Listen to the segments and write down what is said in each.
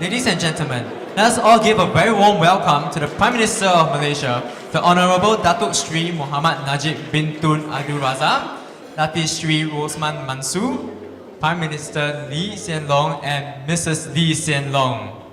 Ladies and gentlemen, let us all give a very warm welcome to the Prime Minister of Malaysia, the Honourable Datuk Sri Muhammad Najib bin Tun Abdul Razak, Datuk Sri Rosman Mansor, Prime Minister Lee Hsien Loong and Mrs. Lee Hsien Loong.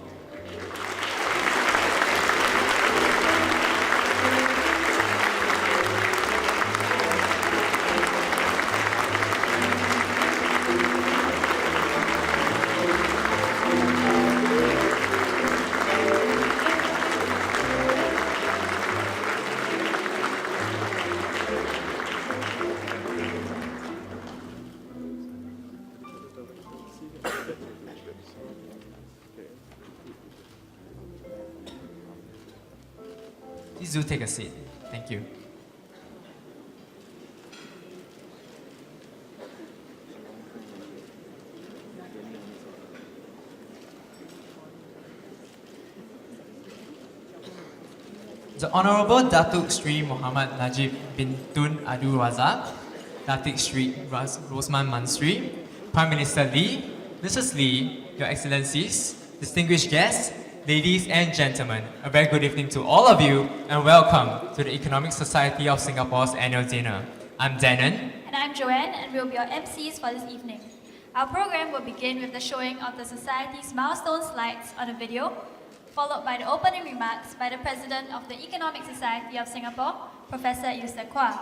Please do take a seat. Thank you. The Honourable Datuk Sri Muhammad Najib bin Tun Abdul Razak, Datuk Sri Rosman Mansor, Prime Minister Lee, Mrs. Lee, Your Excellencies, distinguished guests, ladies and gentlemen, a very good evening to all of you and welcome to the Economic Society of Singapore's annual dinner. I'm Denon. And I'm Joanne, and we'll be your MCs for this evening. Our program will begin with the showing of the Society's milestone slides on a video, followed by the opening remarks by the President of the Economic Society of Singapore, Professor Yusuf Kuala.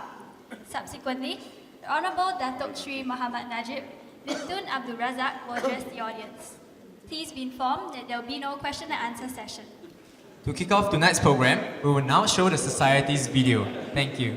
Subsequently, the Honourable Datuk Sri Muhammad Najib bin Tun Abdul Razak will address the audience. Please be informed that there will be no question and answer session. To kick off tonight's program, we will now show the Society's video. Thank you.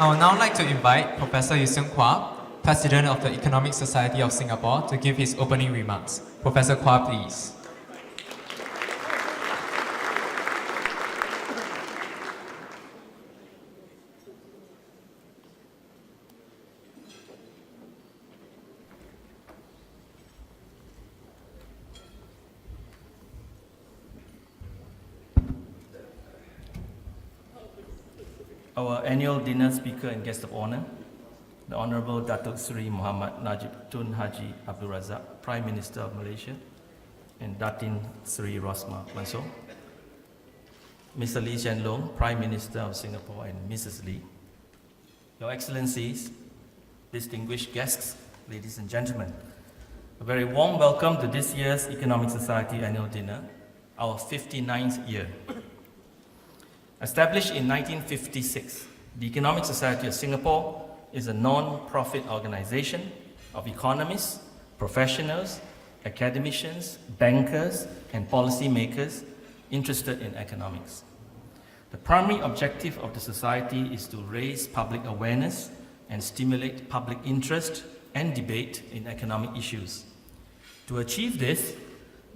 I would now like to invite Professor Yuseong Kwa, President of the Economic Society of Singapore, to give his opening remarks. Professor Kwa, please. Our annual dinner speaker and guest of honor, the Honorable Datuk Seri Muhammad Najib Tun Haji Abdul Razak, Prime Minister of Malaysia, and Datin Seri Rosmah Mansor, Mr. Lee Hsien Loong, Prime Minister of Singapore, and Mrs. Lee, Your Excellencies, distinguished guests, ladies and gentlemen, a very warm welcome to this year's Economic Society Annual Dinner, our 59th year. Established in 1956, the Economic Society of Singapore is a non-profit organization of economists, professionals, academicians, bankers, and policymakers interested in economics. The primary objective of the society is to raise public awareness and stimulate public interest and debate in economic issues. To achieve this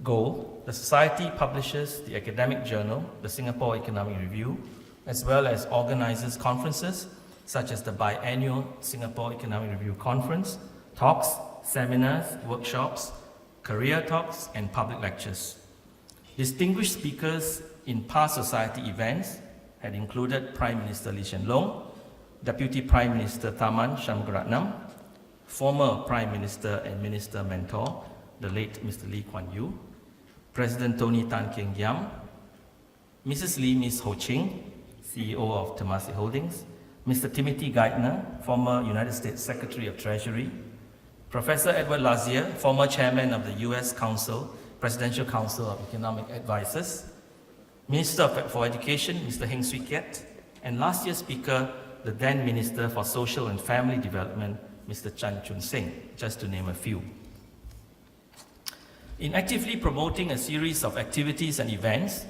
goal, the Society publishes the academic journal, the Singapore Economic Review, as well as organizes conferences such as the biannual Singapore Economic Review Conference, talks, seminars, workshops, career talks, and public lectures. Distinguished speakers in past society events had included Prime Minister Lee Hsien Loong, Deputy Prime Minister Tharman Shanmugaratnam, former Prime Minister and Minister Mentor, the late Mr. Lee Kuan Yew, President Tony Tan Keng Yam, Mrs. Lee, Ms. Ho Ching, CEO of Temasek Holdings, Mr. Timothy Geithner, former United States Secretary of Treasury, Professor Edward Lazier, former Chairman of the U.S. Presidential Council of Economic Advisors, Minister for Education, Mr. Heng Swee Keat, and last year's speaker, the then Minister for Social and Family Development, Mr. Chan Chun Sing, just to name a few. In actively promoting a series of activities and events,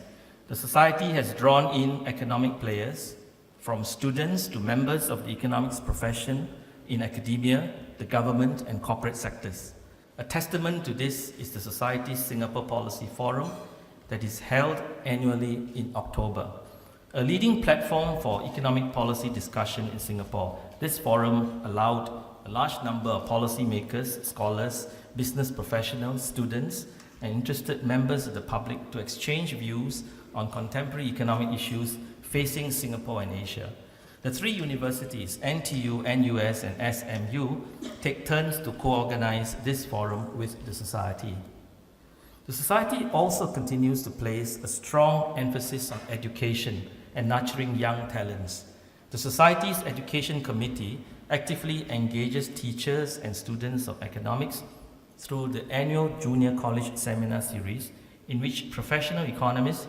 the Society has drawn in economic players, from students to members of the economics profession in academia, the government, and corporate sectors. A testament to this is the Society's Singapore Policy Forum that is held annually in October. A leading platform for economic policy discussion in Singapore, this forum allowed a large number of policymakers, scholars, business professionals, students, and interested members of the public to exchange views on contemporary economic issues facing Singapore and Asia. The three universities, NTU, NUS, and SMU, take turns to co-organize this forum with the Society. The Society also continues to place a strong emphasis on education and nurturing young talents. The Society's Education Committee actively engages teachers and students of economics through the annual Junior College Seminar Series, in which professional economists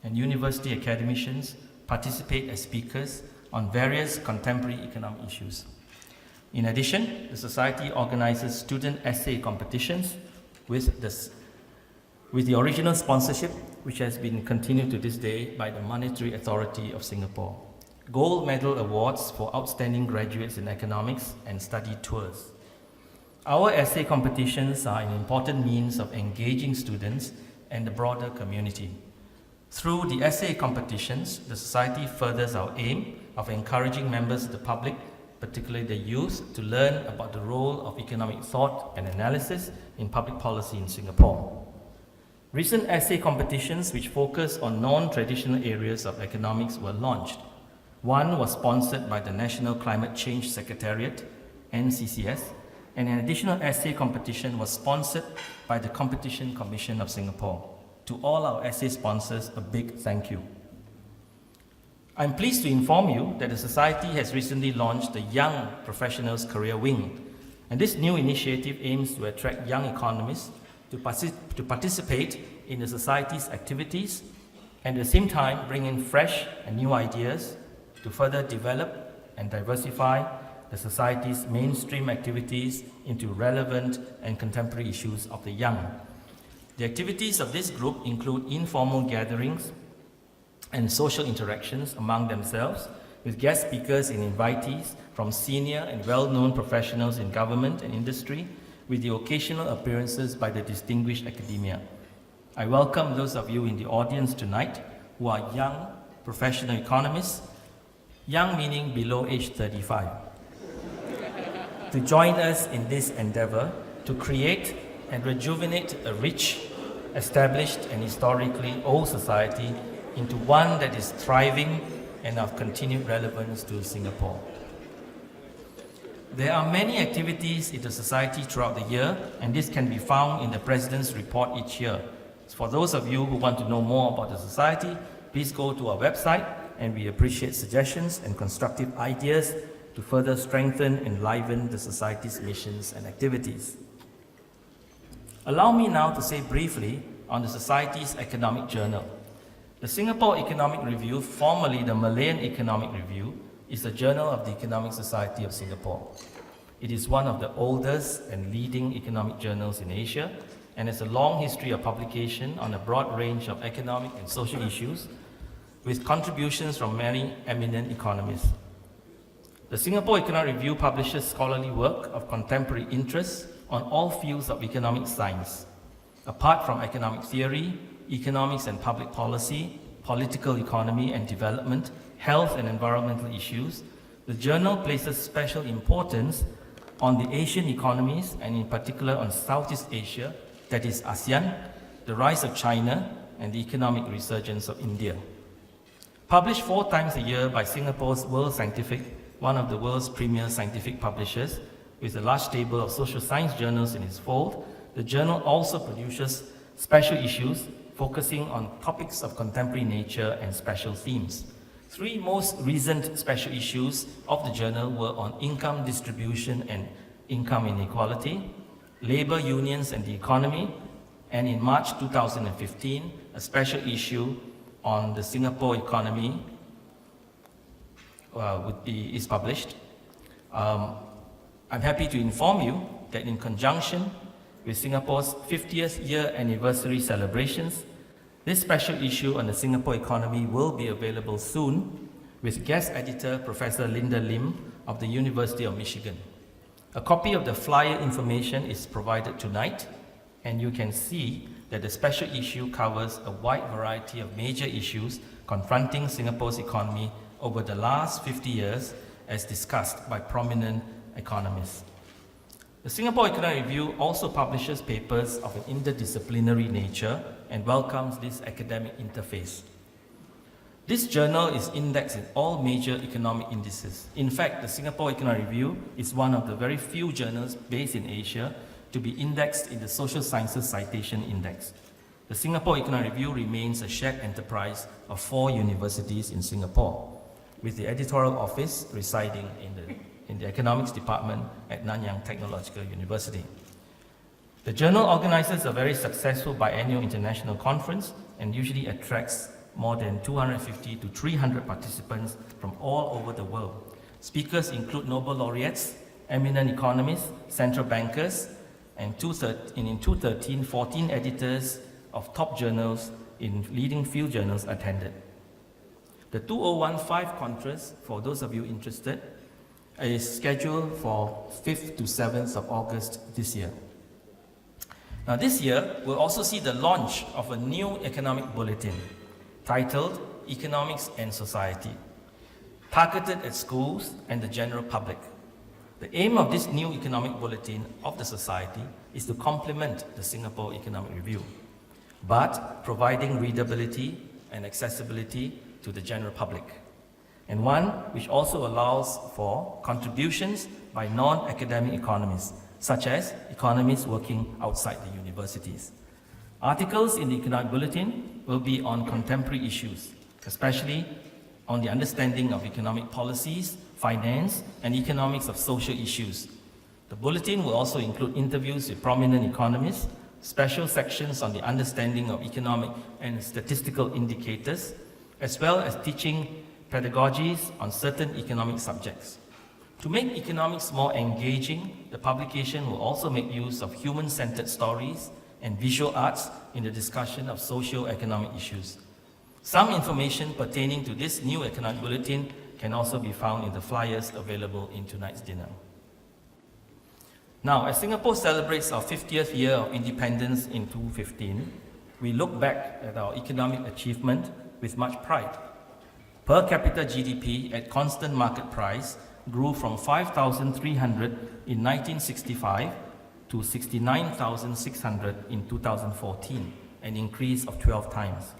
and university academicians participate as speakers on various contemporary economic issues. In addition, the Society organizes student essay competitions with the original sponsorship, which has been continued to this day by the Monetary Authority of Singapore. Gold medal awards for outstanding graduates in economics and study tours. Our essay competitions are an important means of engaging students and the broader community. Through the essay competitions, the Society furthers our aim of encouraging members of the public, particularly the youth, to learn about the role of economic thought and analysis in public policy in Singapore. Recent essay competitions which focus on non-traditional areas of economics were launched. One was sponsored by the National Climate Change Secretariat, NCCS, and an additional essay competition was sponsored by the Competition Commission of Singapore. To all our essay sponsors, a big thank you. I'm pleased to inform you that the Society has recently launched the Young Professionals Career Wing, and this new initiative aims to attract young economists to participate in the Society's activities and at the same time bring in fresh and new ideas to further develop and diversify the Society's mainstream activities into relevant and contemporary issues of the young. The activities of this group include informal gatherings and social interactions among themselves with guest speakers and invitees from senior and well-known professionals in government and industry, with the occasional appearances by the distinguished academia. I welcome those of you in the audience tonight who are young professional economists, young meaning below age 35, to join us in this endeavor to create and rejuvenate a rich, established and historically old society into one that is thriving and of continued relevance to Singapore. There are many activities in the society throughout the year, and this can be found in the President's report each year. For those of you who want to know more about the society, please go to our website, and we appreciate suggestions and constructive ideas to further strengthen and enliven the society's missions and activities. Allow me now to say briefly on the Society's Economic Journal. The Singapore Economic Review, formerly the Malayan Economic Review, is a journal of the Economic Society of Singapore. It is one of the oldest and leading economic journals in Asia and has a long history of publication on a broad range of economic and social issues, with contributions from many eminent economists. The Singapore Economic Review publishes scholarly work of contemporary interest on all fields of economic science. Apart from economic theory, economics and public policy, political economy and development, health and environmental issues, the journal places special importance on the Asian economies and in particular on Southeast Asia, that is ASEAN, the rise of China, and the economic resurgence of India. Published 4 times a year by Singapore's World Scientific, one of the world's premier scientific publishers, with a large stable of social science journals in its fold, the journal also produces special issues focusing on topics of contemporary nature and special themes. 3 most recent special issues of the journal were on income distribution and income inequality, labor unions and the economy, and in March 2015, a special issue on the Singapore economy is published. I'm happy to inform you that in conjunction with Singapore's 50th year anniversary celebrations, this special issue on the Singapore economy will be available soon with guest editor Professor Linda Lim of the University of Michigan. A copy of the flyer information is provided tonight, and you can see that the special issue covers a wide variety of major issues confronting Singapore's economy over the last 50 years, as discussed by prominent economists. The Singapore Economic Review also publishes papers of an interdisciplinary nature and welcomes this academic interface. This journal is indexed in all major economic indices. In fact, the Singapore Economic Review is one of the very few journals based in Asia to be indexed in the Social Sciences Citation Index. The Singapore Economic Review remains a shared enterprise of 4 universities in Singapore, with the editorial office residing in the economics department at Nanyang Technological University. The journal organizes a very successful biannual international conference and usually attracts more than 250 to 300 participants from all over the world. Speakers include Nobel laureates, eminent economists, central bankers, and in 2013, 14 editors of top journals in leading field journals attended. The 2015 conference, for those of you interested, is scheduled for 5th to 7th of August this year. Now this year, we'll also see the launch of a new economic bulletin titled Economics and Society, targeted at schools and the general public. The aim of this new economic bulletin of the society is to complement the Singapore Economic Review, but providing readability and accessibility to the general public, and one which also allows for contributions by non-academic economists, such as economists working outside the universities. Articles in the Economic Bulletin will be on contemporary issues, especially on the understanding of economic policies, finance, and economics of social issues. The bulletin will also include interviews with prominent economists, special sections on the understanding of economic and statistical indicators, as well as teaching pedagogies on certain economic subjects. To make economics more engaging, the publication will also make use of human-centered stories and visual arts in the discussion of socio-economic issues. Some information pertaining to this new economic bulletin can also be found in the flyers available in tonight's dinner. Now, as Singapore celebrates our 50th year of independence in 2015, we look back at our economic achievement with much pride. Per capita GDP at constant market price grew from 5,300 in 1965 to 69,600 in 2014, an increase of 12 times.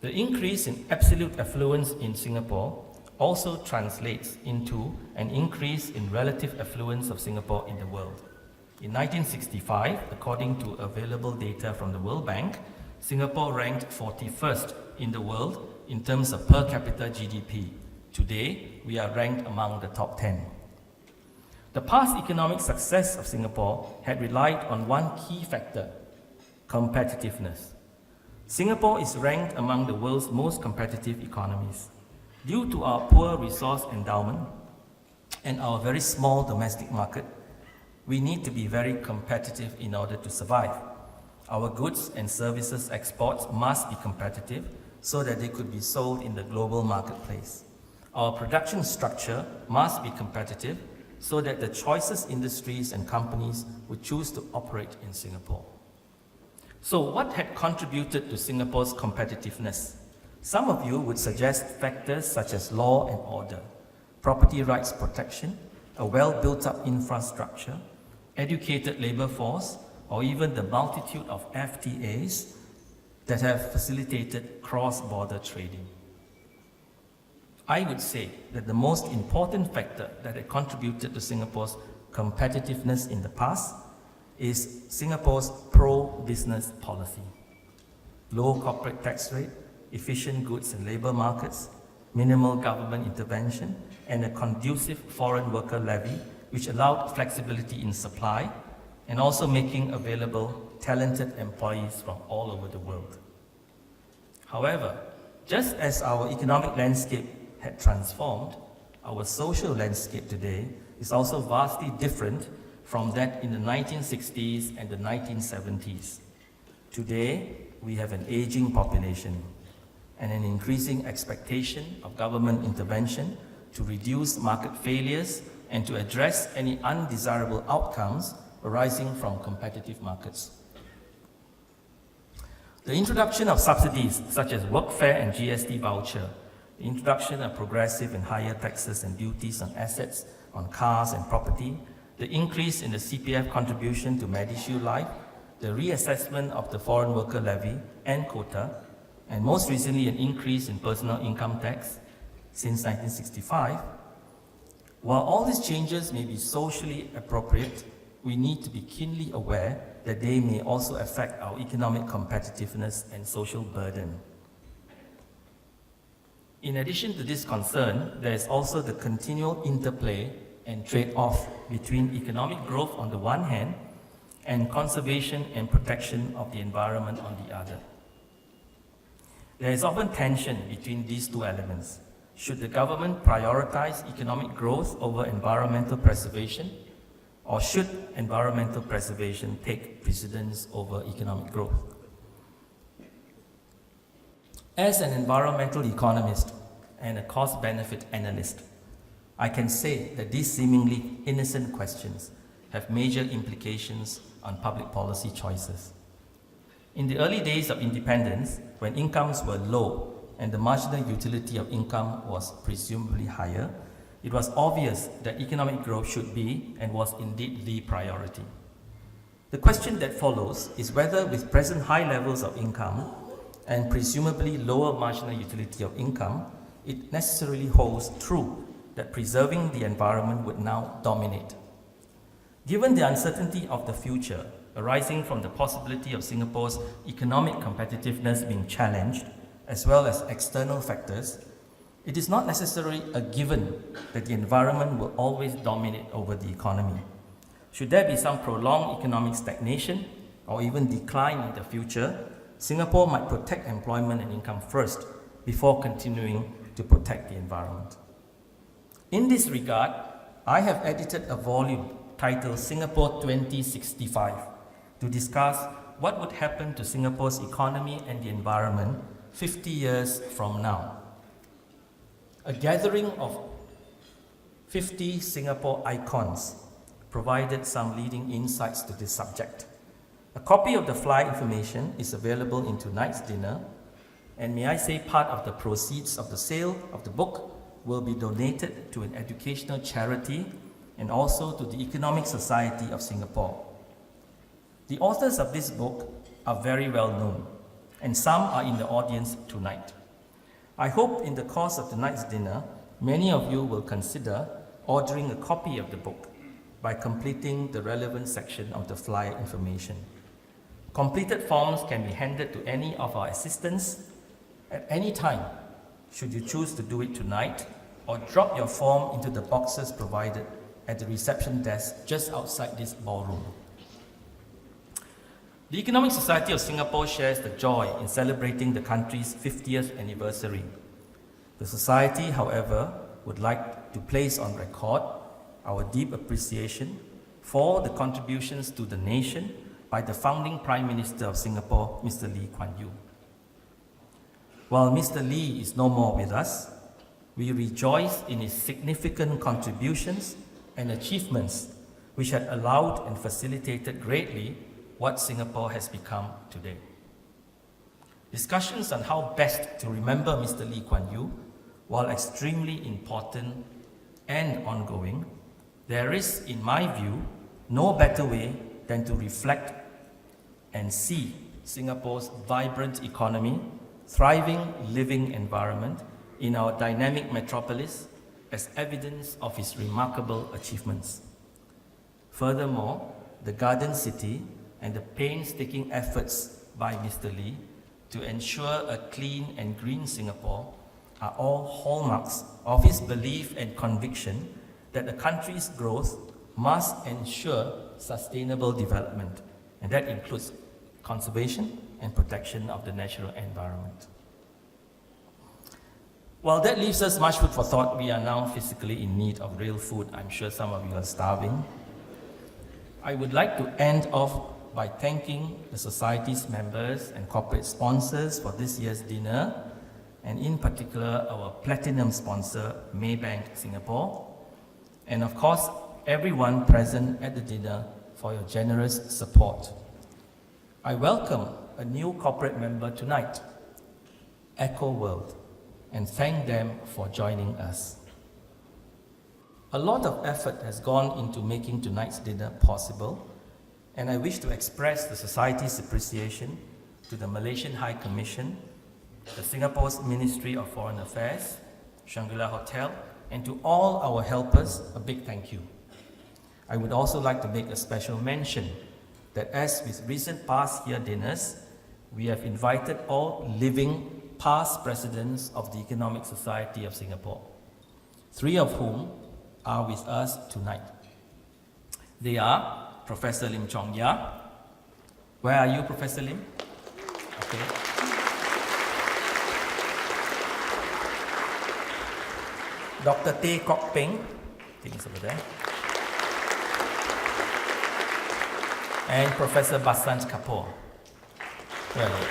The increase in absolute affluence in Singapore also translates into an increase in relative affluence of Singapore in the world. In 1965, according to available data from the World Bank, Singapore ranked 41st in the world in terms of per capita GDP. Today, we are ranked among the top 10. The past economic success of Singapore had relied on one key factor: competitiveness. Singapore is ranked among the world's most competitive economies. Due to our poor resource endowment and our very small domestic market, we need to be very competitive in order to survive. Our goods and services exports must be competitive so that they could be sold in the global marketplace. Our production structure must be competitive so that the choicest industries and companies would choose to operate in Singapore. So what had contributed to Singapore's competitiveness? Some of you would suggest factors such as law and order, property rights protection, a well-built-up infrastructure, educated labor force, or even the multitude of FTAs that have facilitated cross-border trading. I would say that the most important factor that had contributed to Singapore's competitiveness in the past is Singapore's pro-business policy. Low corporate tax rate, efficient goods and labor markets, minimal government intervention, and a conducive foreign worker levy which allowed flexibility in supply and also making available talented employees from all over the world. However, just as our economic landscape had transformed, our social landscape today is also vastly different from that in the 1960s and the 1970s. Today, we have an aging population and an increasing expectation of government intervention to reduce market failures and to address any undesirable outcomes arising from competitive markets. The introduction of subsidies such as workfare and GST voucher, the introduction of progressive and higher taxes and duties on assets, on cars and property, the increase in the CPF contribution to MediShield Life, the reassessment of the foreign worker levy and quota, and most recently an increase in personal income tax since 1965. While all these changes may be socially appropriate, we need to be keenly aware that they may also affect our economic competitiveness and social burden. In addition to this concern, there is also the continual interplay and trade-off between economic growth on the one hand and conservation and protection of the environment on the other. There is often tension between these two elements. Should the government prioritize economic growth over environmental preservation, or should environmental preservation take precedence over economic growth? As an environmental economist and a cost-benefit analyst, I can say that these seemingly innocent questions have major implications on public policy choices. In the early days of independence, when incomes were low and the marginal utility of income was presumably higher, it was obvious that economic growth should be and was indeed the priority. The question that follows is whether with present high levels of income and presumably lower marginal utility of income, it necessarily holds true that preserving the environment would now dominate. Given the uncertainty of the future arising from the possibility of Singapore's economic competitiveness being challenged, as well as external factors, it is not necessarily a given that the environment will always dominate over the economy. Should there be some prolonged economic stagnation or even decline in the future, Singapore might protect employment and income first before continuing to protect the environment. In this regard, I have edited a volume titled Singapore 2065 to discuss what would happen to Singapore's economy and the environment 50 years from now. A gathering of 50 Singapore icons provided some leading insights to this subject. A copy of the flyer information is available in tonight's dinner, and may I say part of the proceeds of the sale of the book will be donated to an educational charity and also to the Economic Society of Singapore. The authors of this book are very well known, and some are in the audience tonight. I hope in the course of tonight's dinner, many of you will consider ordering a copy of the book by completing the relevant section of the flyer information. Completed forms can be handed to any of our assistants at any time, should you choose to do it tonight, or drop your form into the boxes provided at the reception desk just outside this ballroom. The Economic Society of Singapore shares the joy in celebrating the country's 50th anniversary. The Society, however, would like to place on record our deep appreciation for the contributions to the nation by the founding Prime Minister of Singapore, Mr. Lee Kuan Yew. While Mr. Lee is no more with us, we rejoice in his significant contributions and achievements which had allowed and facilitated greatly what Singapore has become today. Discussions on how best to remember Mr. Lee Kuan Yew, while extremely important and ongoing, there is, in my view, no better way than to reflect and see Singapore's vibrant economy, thriving living environment in our dynamic metropolis as evidence of his remarkable achievements. Furthermore, the Garden City and the painstaking efforts by Mr. Lee to ensure a clean and green Singapore are all hallmarks of his belief and conviction that the country's growth must ensure sustainable development, and that includes conservation and protection of the natural environment. While that leaves us much food for thought, we are now physically in need of real food. I'm sure some of you are starving. I would like to end off by thanking the Society's members and corporate sponsors for this year's dinner, and in particular our platinum sponsor, Maybank Singapore, and of course everyone present at the dinner for your generous support. I welcome a new corporate member tonight, Echo World, and thank them for joining us. A lot of effort has gone into making tonight's dinner possible, and I wish to express the Society's appreciation to the Malaysian High Commission, the Singapore's Ministry of Foreign Affairs, Shangri-La Hotel, and to all our helpers, a big thank you. I would also like to make a special mention that as with recent past year dinners, we have invited all living past presidents of the Economic Society of Singapore, 3 of whom are with us tonight. They are Professor Lim Chong Ya. Where are you, Professor Lim? Okay. Dr. Teh Kok Peng, I think it's over there. And Professor Basant Kapoor. Where are you?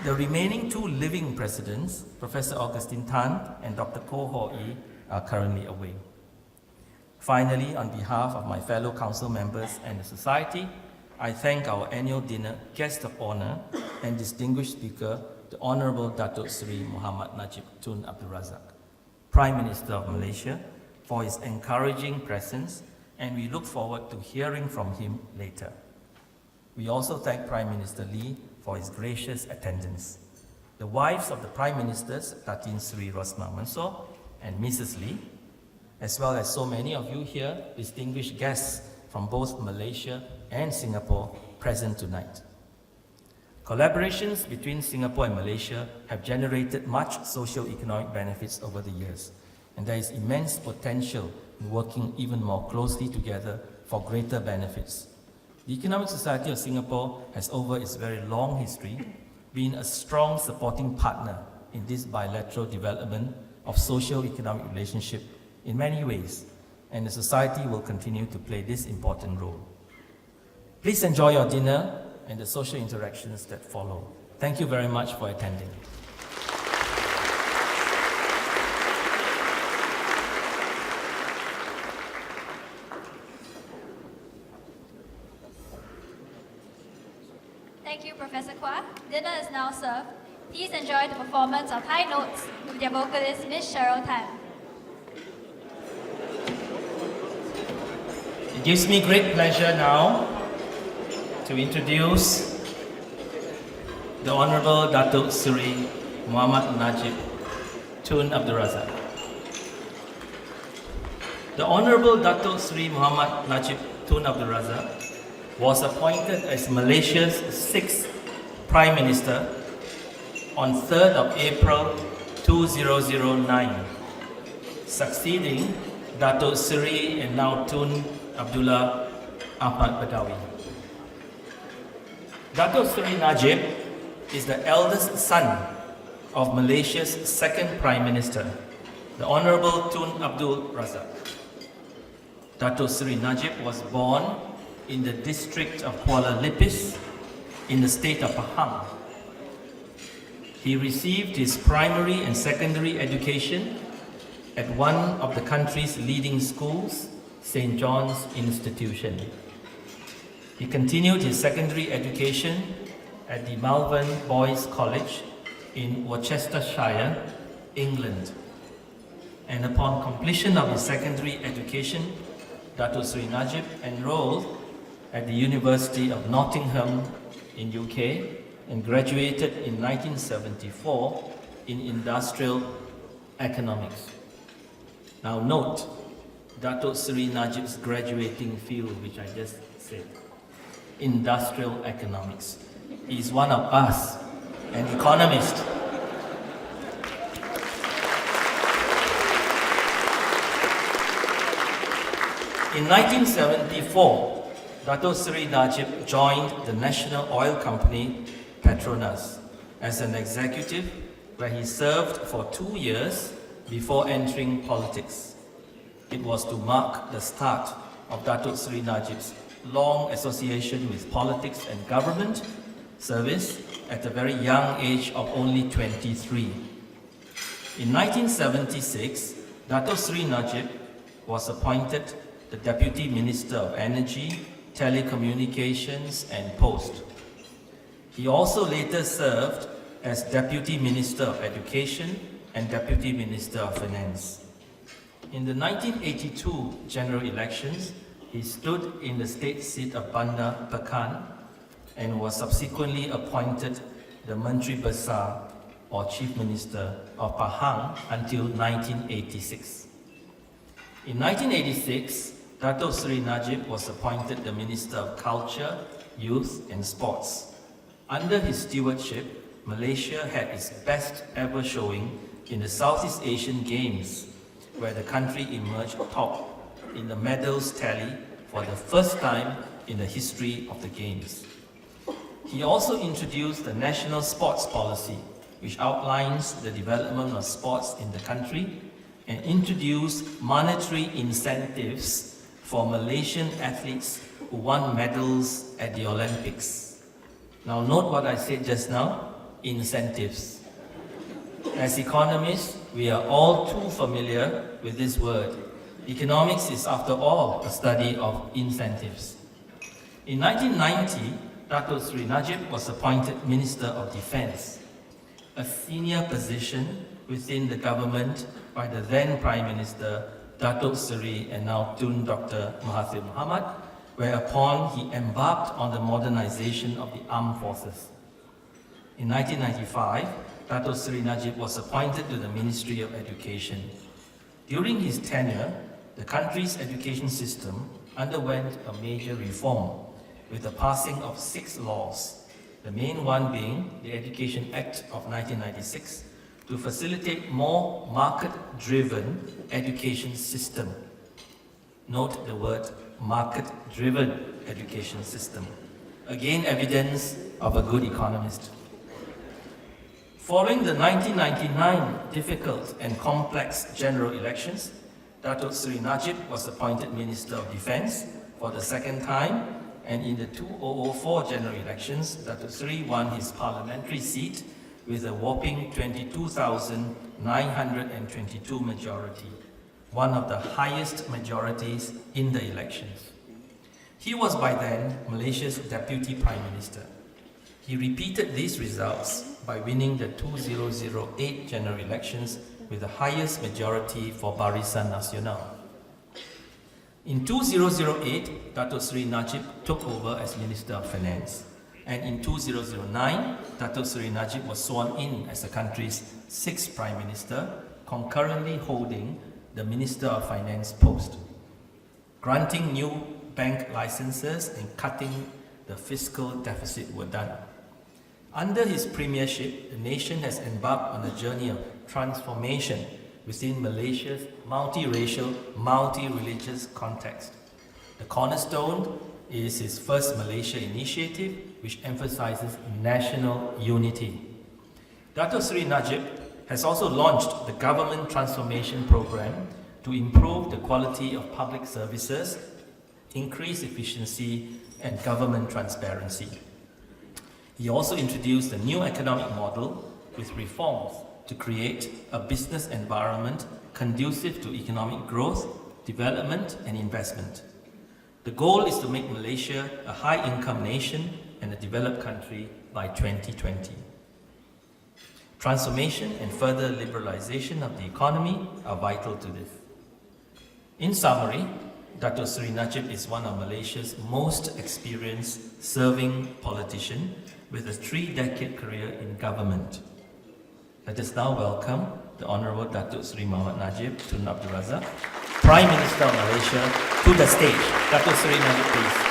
The remaining 2 living presidents, Professor Augustine Tan and Dr. Koh Ho Ee, are currently away. Finally, on behalf of my fellow council members and the Society, I thank our annual dinner guest of honor and distinguished speaker, the Honorable Datuk Seri Muhammad Najib Tun Abdul Razak, Prime Minister of Malaysia, for his encouraging presence, and we look forward to hearing from him later. We also thank Prime Minister Lee for his gracious attendance. The wives of the Prime Ministers, Datin Sri Rosmah Mansor and Mrs. Lee, as well as so many of you here, distinguished guests from both Malaysia and Singapore present tonight. Collaborations between Singapore and Malaysia have generated much socio-economic benefits over the years, and there is immense potential in working even more closely together for greater benefits. The Economic Society of Singapore has, over its very long history, been a strong supporting partner in this bilateral development of socio-economic relationship in many ways, and the Society will continue to play this important role. Please enjoy your dinner and the social interactions that follow. Thank you very much for attending. Thank you, Professor Kwa. Dinner is now served. Please enjoy the performance of High Notes with their vocalist, Miss Cheryl Tan. It gives me great pleasure now to introduce the Honorable Datuk Seri Muhammad Najib Tun Abdul Razak. The Honorable Datuk Seri Muhammad Najib Tun Abdul Razak was appointed as Malaysia's 6th Prime Minister on 3rd of April 2009, succeeding Datuk Seri and now Tun Abdullah Ahmad Badawi. Datuk Seri Najib is the eldest son of Malaysia's 2nd Prime Minister, the Honorable Tun Abdul Razak. Datuk Seri Najib was born in the district of Kuala Lipis in the state of Pahang. He received his primary and secondary education at one of the country's leading schools, St. John's Institution. He continued his secondary education at the Malvern Boys College in Worcestershire, England. And upon completion of his secondary education, Datuk Seri Najib enrolled at the University of Nottingham in UK and graduated in 1974 in industrial economics. Now note, Datuk Seri Najib's graduating field, which I just said, industrial economics. He is one of us, an economist. In 1974, Datuk Seri Najib joined the national oil company Petronas as an executive, where he served for 2 years before entering politics. It was to mark the start of Datuk Seri Najib's long association with politics and government service at a very young age of only 23. In 1976, Datuk Seri Najib was appointed the Deputy Minister of Energy, Telecommunications and Post. He also later served as Deputy Minister of Education and Deputy Minister of Finance. In the 1982 general elections, he stood in the state seat of Bandar Pekan and was subsequently appointed the Menteri Besar or Chief Minister of Pahang until 1986. In 1986, Datuk Seri Najib was appointed the Minister of Culture, Youth and Sports. Under his stewardship, Malaysia had its best ever showing in the Southeast Asian Games, where the country emerged top in the medals tally for the first time in the history of the Games. He also introduced the National Sports Policy, which outlines the development of sports in the country, and introduced monetary incentives for Malaysian athletes who won medals at the Olympics. Now note what I said just now, incentives. As economists, we are all too familiar with this word. Economics is, after all, a study of incentives. In 1990, Datuk Seri Najib was appointed Minister of Defence, a senior position within the government by the then Prime Minister, Datuk Seri and now Tun Dr. Mahathir Mohamad, whereupon he embarked on the modernization of the armed forces. In 1995, Datuk Seri Najib was appointed to the Ministry of Education. During his tenure, the country's education system underwent a major reform with the passing of 6 laws, the main one being the Education Act of 1996, to facilitate more market-driven education system. Note the word market-driven education system. Again, evidence of a good economist. Following the 1999 difficult and complex general elections, Datuk Seri Najib was appointed Minister of Defence for the 2nd time, and in the 2004 general elections, Datuk Seri won his parliamentary seat with a whopping 22,922 majority, one of the highest majorities in the elections. He was by then Malaysia's Deputy Prime Minister. He repeated these results by winning the 2008 general elections with the highest majority for Barisan Nasional. In 2008, Dato Sri Najib took over as Minister of Finance, and in 2009, Dato Sri Najib was sworn in as the country's 6th Prime Minister, concurrently holding the Minister of Finance post, granting new bank licenses and cutting the fiscal deficit were done. Under his premiership, the nation has embarked on a journey of transformation within Malaysia's multiracial, multi-religious context. The cornerstone is his first Malaysia initiative, which emphasizes national unity. Dato Sri Najib has also launched the Government Transformation Program to improve the quality of public services, increase efficiency, and government transparency. He also introduced a new economic model with reforms to create a business environment conducive to economic growth, development, and investment. The goal is to make Malaysia a high-income nation and a developed country by 2020. Transformation and further liberalization of the economy are vital to this. In summary, Dato Sri Najib is one of Malaysia's most experienced serving politicians with a 3-decade career in government. Let us now welcome the Honorable Dato Sri Muhammad Najib Tun Abdul Razak, Prime Minister of Malaysia, to the stage. Dato Sri Najib, please.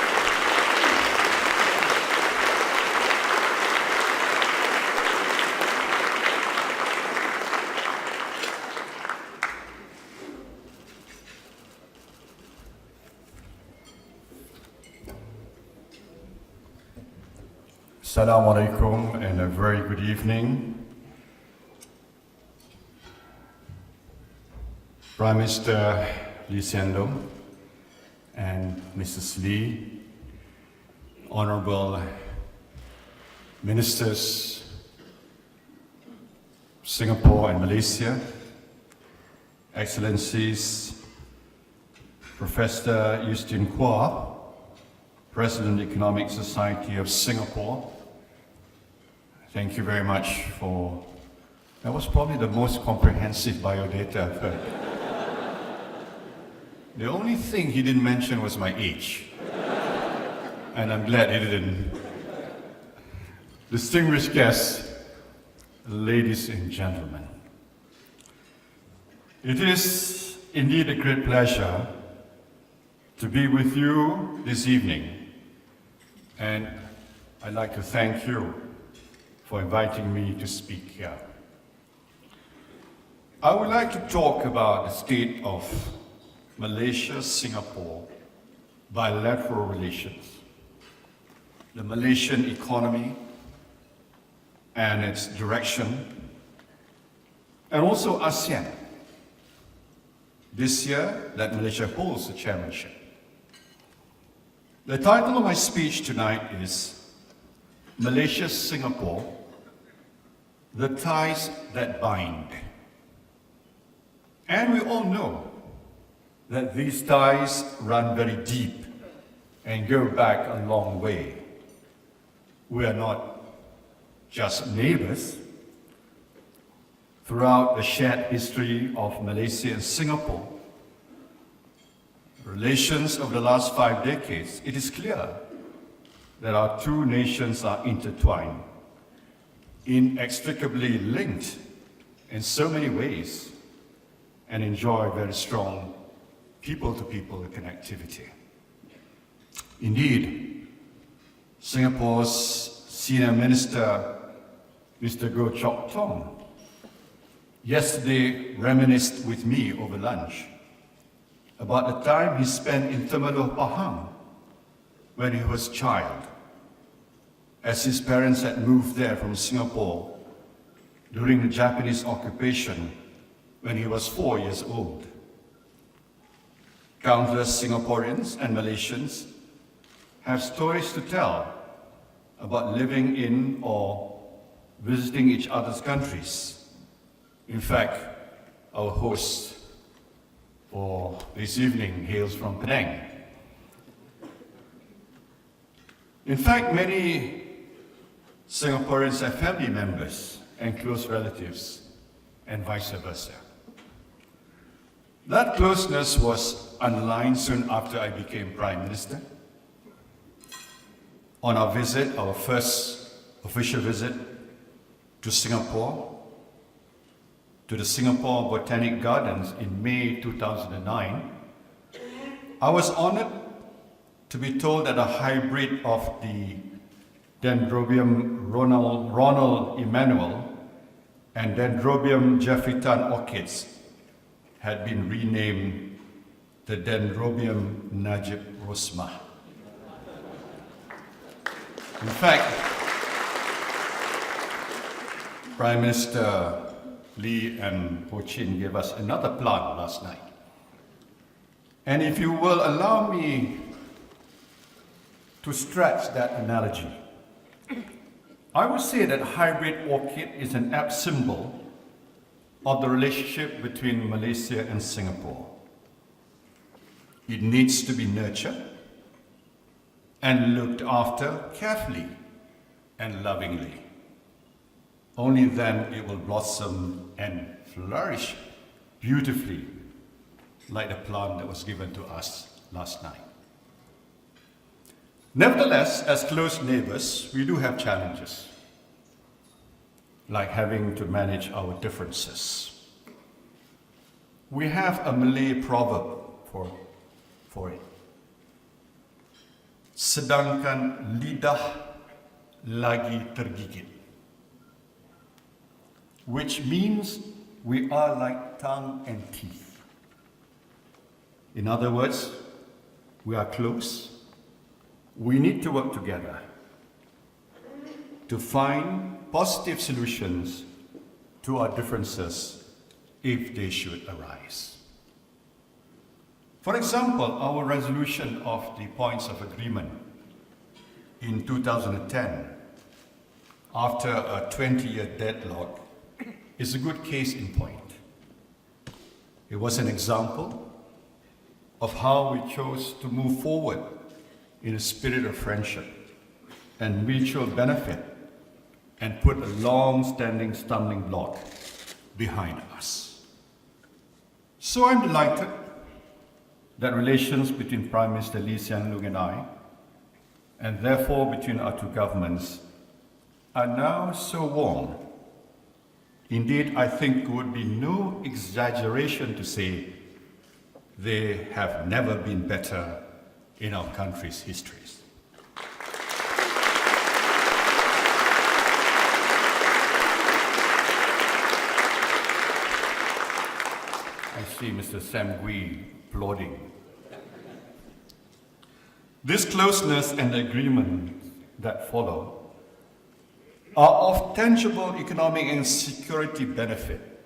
Assalamu alaikum and a very good evening. Prime Minister Lee Hsien Loong and Mrs. Lee, Honorable Ministers, Singapore and Malaysia, Excellencies, Professor Eustin Kuala, President Economic Society of Singapore. Thank you very much for, that was probably the most comprehensive biodata I've heard. The only thing he didn't mention was my age. And I'm glad he didn't. Distinguished guests, ladies and gentlemen. It is indeed a great pleasure to be with you this evening. And I'd like to thank you for inviting me to speak here. I would like to talk about the state of Malaysia-Singapore bilateral relations, the Malaysian economy and its direction, and also Asean. This year, that Malaysia holds the chairmanship. The title of my speech tonight is Malaysia-Singapore, the ties that bind. And we all know that these ties run very deep and go back a long way. We are not just neighbors. Throughout the shared history of Malaysia and Singapore, relations of the last 5 decades, it is clear that our two nations are intertwined, inextricably linked in so many ways, and enjoy very strong people-to-people connectivity. Indeed, Singapore's Senior Minister, Mr. Goh Chok Tong, yesterday reminisced with me over lunch about the time he spent in Temerloh, Pahang when he was a child, as his parents had moved there from Singapore during the Japanese occupation when he was 4 years old. Countless Singaporeans and Malaysians have stories to tell about living in or visiting each other's countries. In fact, our host for this evening hails from Penang. In fact, many Singaporeans are family members and close relatives, and vice versa. That closeness was underlined soon after I became Prime Minister. On our visit, our first official visit to Singapore, to the Singapore Botanic Gardens in May 2009, I was honored to be told that a hybrid of the Dendrobium Ronald Emmanuel and Dendrobium jeffreytan orchids had been renamed the Dendrobium Najib Rosmah. In fact, Prime Minister Lee and Ho Chin gave us another plant last night. And if you will allow me to stretch that analogy, I would say that hybrid orchid is an apt symbol of the relationship between Malaysia and Singapore. It needs to be nurtured and looked after carefully and lovingly. Only then it will blossom and flourish beautifully like the plant that was given to us last night. Nevertheless, as close neighbors, we do have challenges, like having to manage our differences. We have a Malay proverb for it. Sedangkan lidah lagi tergigit, which means we are like tongue and teeth. In other words, we are close. We need to work together to find positive solutions to our differences if they should arise. For example, our resolution of the points of agreement in 2010, after a 20-year deadlock, is a good case in point. It was an example of how we chose to move forward in a spirit of friendship and mutual benefit and put a long-standing stumbling block behind us. So I'm delighted that relations between Prime Minister Lee Hsien Loong and I, and therefore between our two governments, are now so warm. Indeed, I think it would be no exaggeration to say they have never been better in our country's histories. I see Mr. Sam Gui applauding. This closeness and agreement that follow are of tangible economic and security benefit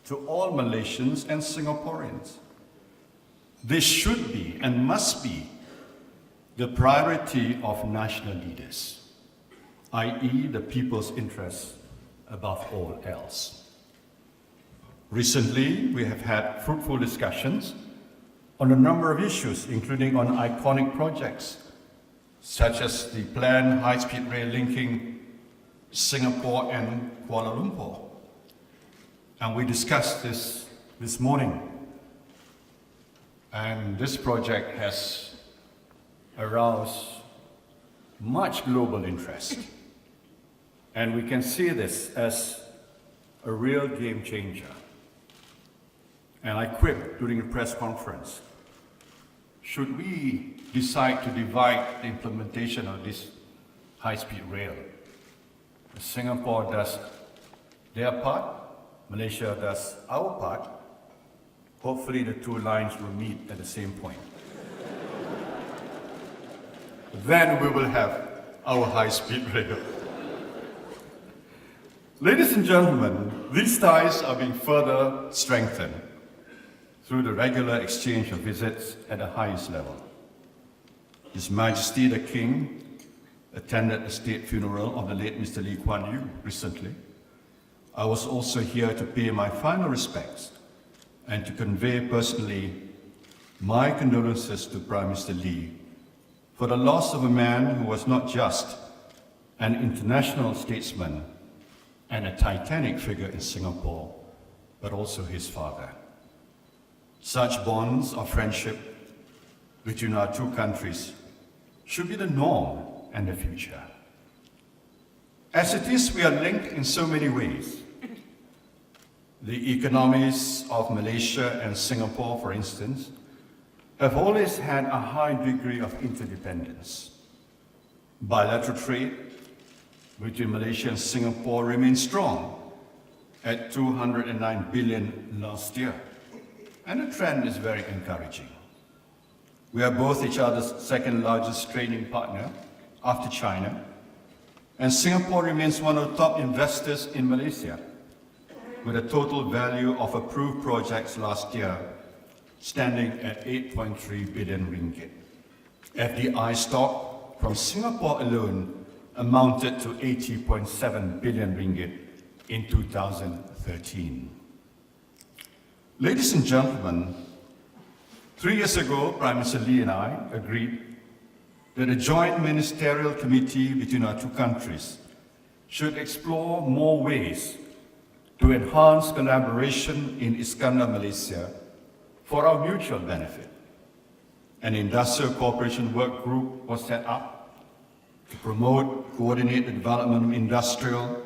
to all Malaysians and Singaporeans. This should be and must be the priority of national leaders, i.e. the people's interests above all else. Recently, we have had fruitful discussions on a number of issues, including on iconic projects, such as the planned high-speed rail linking Singapore and Kuala Lumpur. And we discussed this morning. And this project has aroused much global interest. And we can see this as a real game changer. And I quipped during a press conference, should we decide to divide the implementation of this high-speed rail, Singapore does their part, Malaysia does our part, hopefully the two lines will meet at the same point. Then we will have our high-speed rail. Ladies and gentlemen, these ties are being further strengthened through the regular exchange of visits at the highest level. His Majesty the King attended the state funeral of the late Mr. Lee Kuan Yew recently. I was also here to pay my final respects and to convey personally my condolences to Prime Minister Lee for the loss of a man who was not just an international statesman, and a titanic figure in Singapore, but also his father. Such bonds of friendship between our two countries should be the norm and the future. As it is, we are linked in so many ways. The economies of Malaysia and Singapore, for instance, have always had a high degree of interdependence. Bilateral trade between Malaysia and Singapore remains strong at 209 billion last year, and the trend is very encouraging. We are both each other's second largest trading partner after China, and Singapore remains one of the top investors in Malaysia, with a total value of approved projects last year standing at 8.3 billion ringgit. FDI stock from Singapore alone amounted to 80.7 billion ringgit in 2013. Ladies and gentlemen, 3 years ago, Prime Minister Lee and I agreed that a joint ministerial committee between our two countries should explore more ways to enhance collaboration in Iskandar, Malaysia, for our mutual benefit. An industrial cooperation work group was set up to promote, coordinate the development of industrial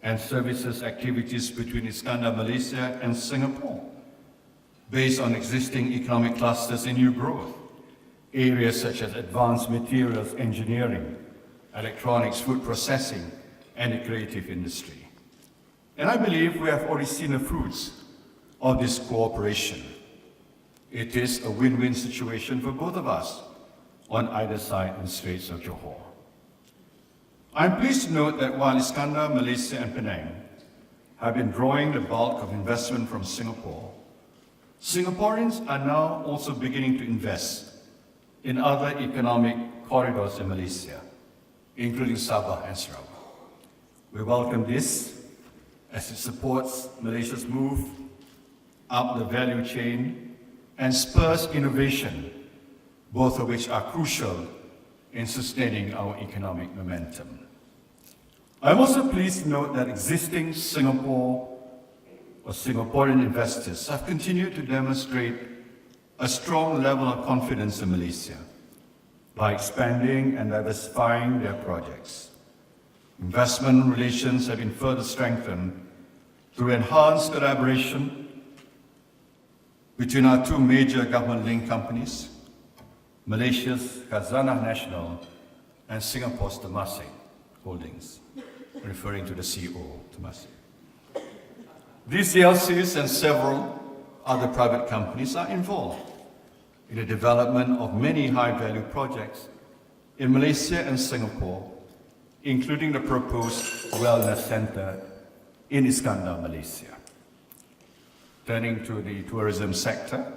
and services activities between Iskandar, Malaysia and Singapore, based on existing economic clusters in new growth, areas such as advanced materials engineering, electronics, food processing, and the creative industry. And I believe we have already seen the fruits of this cooperation. It is a win-win situation for both of us on either side of the Straits of Johor. I'm pleased to note that while Iskandar, Malaysia and Penang have been drawing the bulk of investment from Singapore, Singaporeans are now also beginning to invest in other economic corridors in Malaysia, including Sabah and Sarawak. We welcome this as it supports Malaysia's move up the value chain and spurs innovation, both of which are crucial in sustaining our economic momentum. I'm also pleased to note that existing Singaporean investors have continued to demonstrate a strong level of confidence in Malaysia by expanding and diversifying their projects. Investment relations have been further strengthened through enhanced collaboration between our two major government-linked companies, Malaysia's Khazanah Nasional and Singapore's Temasek Holdings, referring to the CEO, Temasek. These CLCs and several other private companies are involved in the development of many high-value projects in Malaysia and Singapore, including the proposed wellness center in Iskandar, Malaysia. Turning to the tourism sector,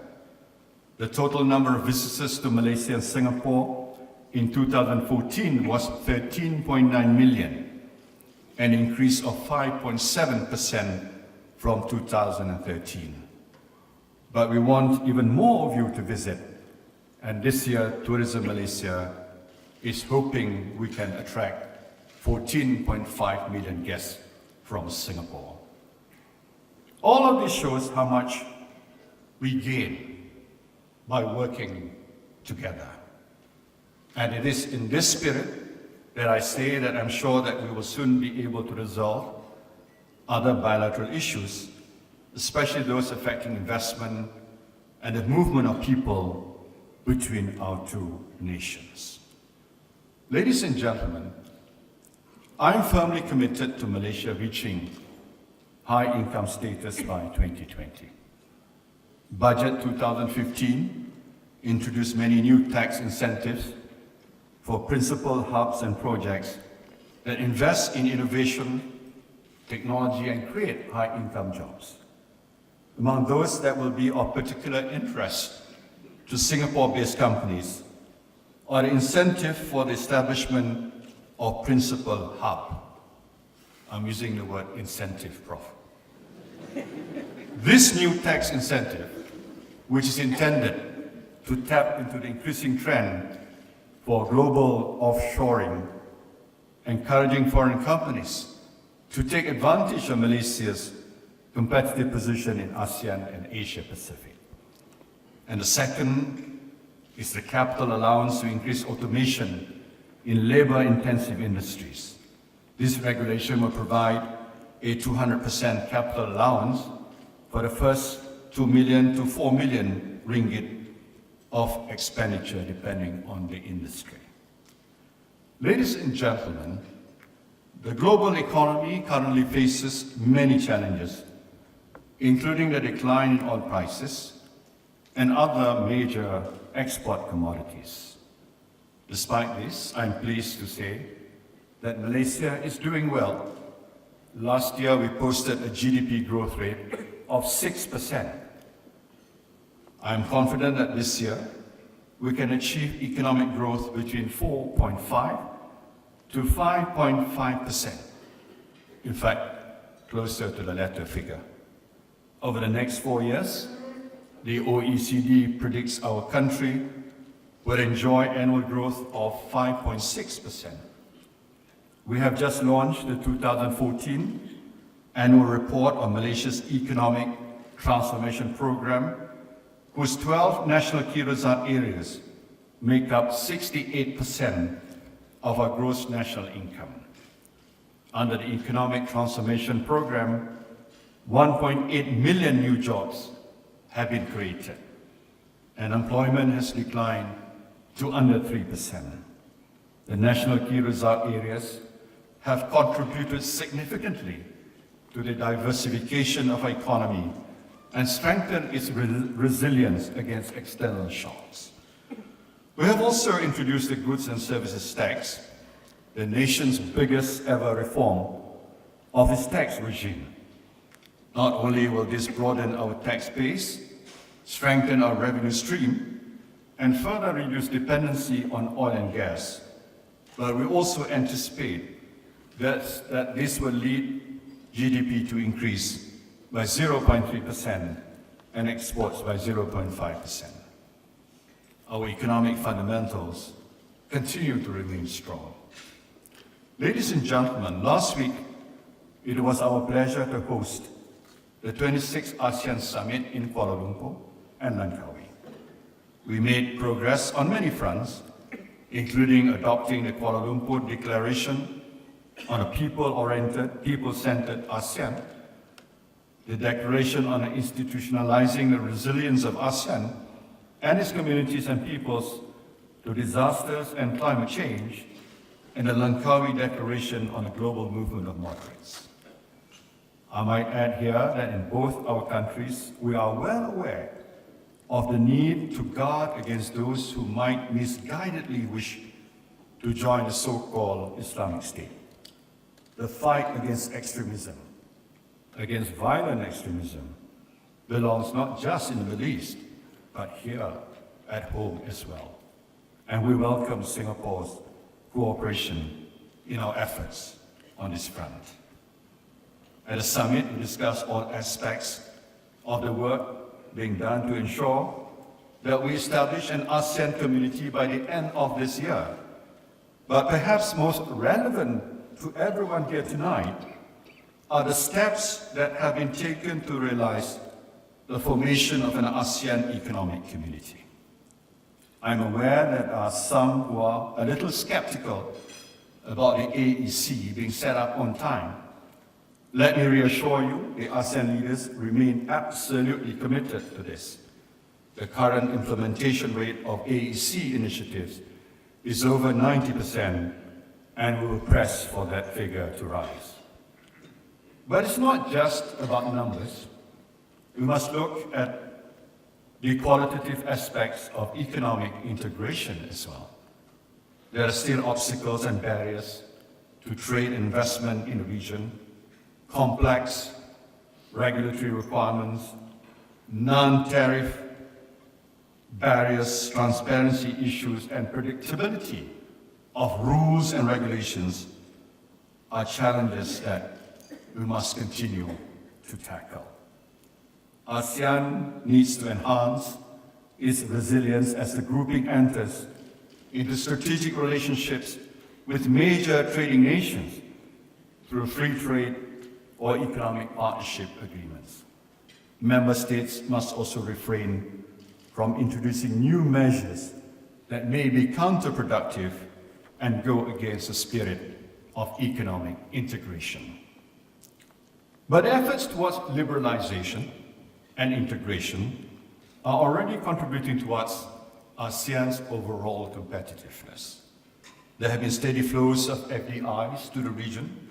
the total number of visitors to Malaysia and Singapore in 2014 was 13.9 million, an increase of 5.7% from 2013. But we want even more of you to visit, and this year Tourism Malaysia is hoping we can attract 14.5 million guests from Singapore. All of this shows how much we gain by working together. And it is in this spirit that I say that I'm sure that we will soon be able to resolve other bilateral issues, especially those affecting investment and the movement of people between our two nations. Ladies and gentlemen, I'm firmly committed to Malaysia reaching high income status by 2020. Budget 2015 introduced many new tax incentives for principal hubs and projects that invest in innovation, technology, and create high income jobs. Among those that will be of particular interest to Singapore-based companies are the incentive for the establishment of principal hub. I'm using the word incentive, Prof. This new tax incentive, which is intended to tap into the increasing trend for global offshoring encouraging foreign companies to take advantage of Malaysia's competitive position in ASEAN and Asia Pacific. And the second is the capital allowance to increase automation in labor-intensive industries. This regulation will provide a 200% capital allowance for the first 2 million to 4 million ringgit of expenditure depending on the industry. Ladies and gentlemen, the global economy currently faces many challenges, including the decline in oil prices and other major export commodities. Despite this, I'm pleased to say that Malaysia is doing well. Last year, we posted a GDP growth rate of 6%. I'm confident that this year, we can achieve economic growth between 4.5 to 5.5%. In fact, closer to the latter figure. Over the next 4 years, the OECD predicts our country will enjoy annual growth of 5.6%. We have just launched the 2014 annual report on Malaysia's economic transformation program, whose 12 national key result areas make up 68% of our gross national income. Under the economic transformation program, 1.8 million new jobs have been created, and employment has declined to under 3%. The national key result areas have contributed significantly to the diversification of our economy and strengthened its resilience against external shocks. We have also introduced the Goods and Services Tax, the nation's biggest ever reform of its tax regime. Not only will this broaden our tax base, strengthen our revenue stream, and further reduce dependency on oil and gas, but we also anticipate that this will lead GDP to increase by 0.3% and exports by 0.5%. Our economic fundamentals continue to remain strong. Ladies and gentlemen, last week it was our pleasure to host the 26th ASEAN Summit in Kuala Lumpur and Langkawi. We made progress on many fronts, including adopting the Kuala Lumpur Declaration on a people-oriented, people-centered ASEAN, the Declaration on institutionalizing the resilience of ASEAN and its communities and peoples to disasters and climate change, and the Langkawi Declaration on the global movement of moderates. I might add here that in both our countries, we are well aware of the need to guard against those who might misguidedly wish to join the so-called Islamic State. The fight against extremism, against violent extremism, belongs not just in the Middle East, but here at home as well. And we welcome Singapore's cooperation in our efforts on this front. At the summit, we discussed all aspects of the work being done to ensure that we establish an ASEAN community by the end of this year. But perhaps most relevant to everyone here tonight are the steps that have been taken to realize the formation of an ASEAN economic community. I'm aware that there are some who are a little skeptical about the AEC being set up on time. Let me reassure you, the ASEAN leaders remain absolutely committed to this. The current implementation rate of AEC initiatives is over 90%, and we will press for that figure to rise. But it's not just about numbers. We must look at the qualitative aspects of economic integration as well. There are still obstacles and barriers to trade investment in the region, complex regulatory requirements, non-tariff barriers, transparency issues, and predictability of rules and regulations are challenges that we must continue to tackle. ASEAN needs to enhance its resilience as the grouping enters into strategic relationships with major trading nations through free trade or economic partnership agreements. Member states must also refrain from introducing new measures that may be counterproductive and go against the spirit of economic integration. But efforts towards liberalization and integration are already contributing towards ASEAN's overall competitiveness. There have been steady flows of FDIs to the region.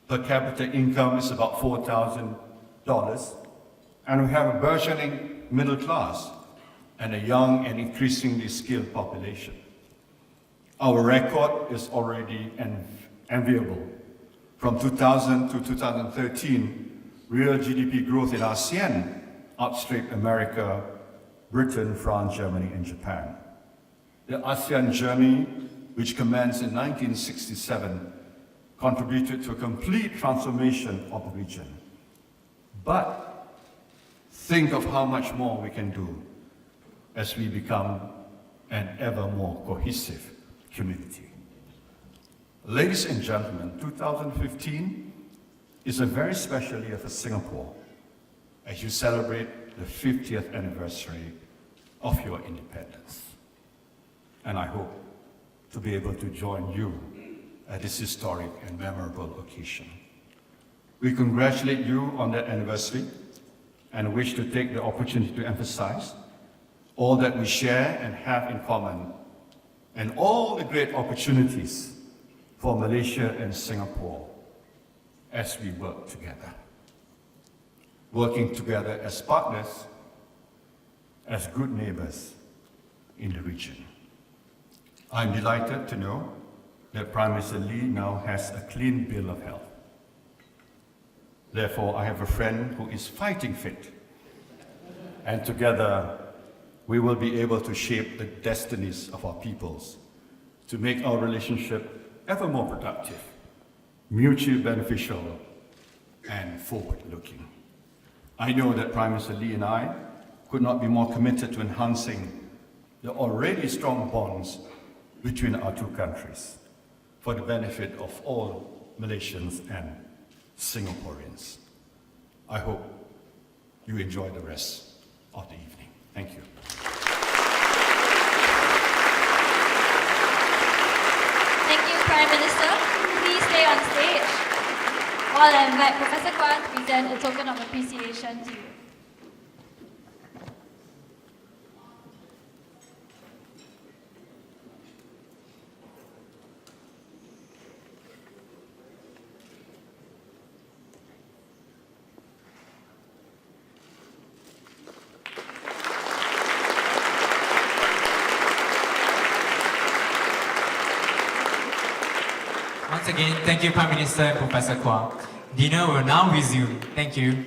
Per capita income is about $4,000, and we have a burgeoning middle class and a young and increasingly skilled population. Our record is already enviable. From 2000 to 2013, real GDP growth in ASEAN outstripped America, Britain, France, Germany, and Japan. The ASEAN journey, which commenced in 1967, contributed to a complete transformation of the region. But think of how much more we can do as we become an ever more cohesive community. Ladies and gentlemen, 2015 is a very special year for Singapore as you celebrate the 50th anniversary of your independence. And I hope to be able to join you at this historic and memorable occasion. We congratulate you on that anniversary and wish to take the opportunity to emphasize all that we share and have in common and all the great opportunities for Malaysia and Singapore as we work together. Working together as partners, as good neighbors in the region. I'm delighted to know that Prime Minister Lee now has a clean bill of health. Therefore, I have a friend who is fighting fit. And together, we will be able to shape the destinies of our peoples to make our relationship ever more productive, mutually beneficial, and forward-looking. I know that Prime Minister Lee and I could not be more committed to enhancing the already strong bonds between our two countries for the benefit of all Malaysians and Singaporeans. I hope you enjoy the rest of the evening. Thank you. Thank you, Prime Minister. Please stay on stage while I invite Professor Kwan to present a token of appreciation to you. Once again, thank you, Prime Minister and Professor Kwa. Dinner will now resume. Thank you.